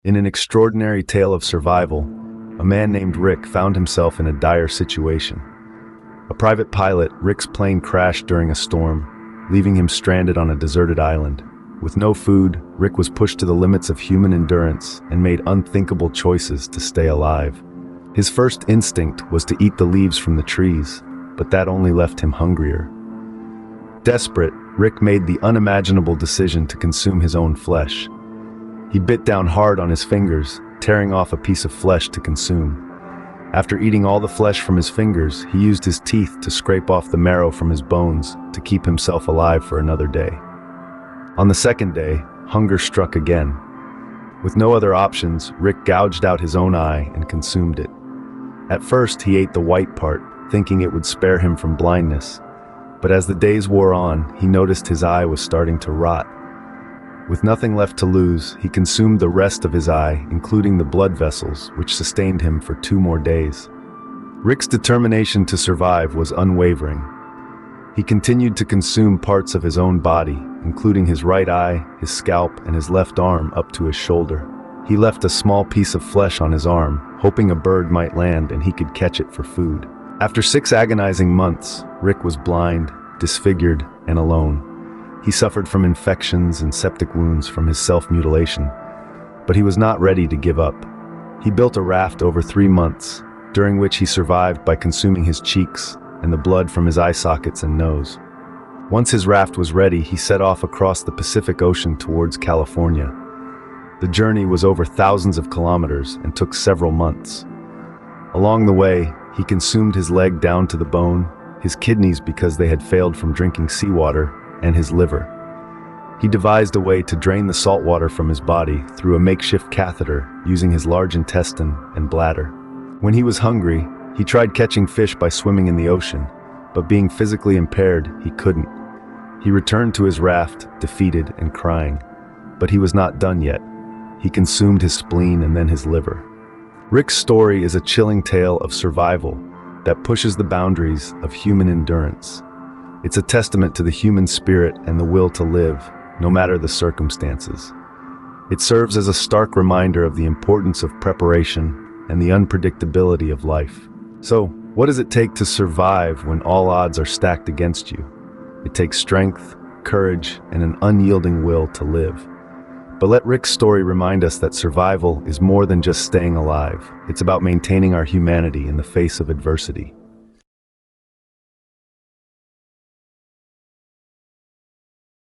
In an extraordinary tale of survival, a man named Rick found himself in a dire situation. A private pilot, Rick's plane crashed during a storm, leaving him stranded on a deserted island. With no food, Rick was pushed to the limits of human endurance and made unthinkable choices to stay alive. His first instinct was to eat the leaves from the trees, but that only left him hungrier. Desperate, Rick made the unimaginable decision to consume his own flesh. He bit down hard on his fingers, tearing off a piece of flesh to consume. After eating all the flesh from his fingers, he used his teeth to scrape off the marrow from his bones to keep himself alive for another day. On the second day, hunger struck again. With no other options, Rick gouged out his own eye and consumed it. At first, he ate the white part, thinking it would spare him from blindness. But as the days wore on, he noticed his eye was starting to rot. With nothing left to lose, he consumed the rest of his eye, including the blood vessels, which sustained him for 2 more days. Rick's determination to survive was unwavering. He continued to consume parts of his own body, including his right eye, his scalp, and his left arm up to his shoulder. He left a small piece of flesh on his arm, hoping a bird might land and he could catch it for food. After 6 agonizing months, Rick was blind, disfigured, and alone. He suffered from infections and septic wounds from his self-mutilation, but he was not ready to give up. He built a raft over 3 months, during which he survived by consuming his cheeks and the blood from his eye sockets and nose. Once his raft was ready, he set off across the Pacific Ocean towards California. The journey was over thousands of kilometers and took several months. Along the way, he consumed his leg down to the bone, his kidneys because they had failed from drinking seawater, and his liver. He devised a way to drain the salt water from his body through a makeshift catheter using his large intestine and bladder. When he was hungry, he tried catching fish by swimming in the ocean, but being physically impaired, he couldn't. He returned to his raft, defeated and crying. But he was not done yet. He consumed his spleen and then his liver. Rick's story is a chilling tale of survival that pushes the boundaries of human endurance. It's a testament to the human spirit and the will to live, no matter the circumstances. It serves as a stark reminder of the importance of preparation and the unpredictability of life. So, what does it take to survive when all odds are stacked against you? It takes strength, courage, and an unyielding will to live. But let Rick's story remind us that survival is more than just staying alive. It's about maintaining our humanity in the face of adversity.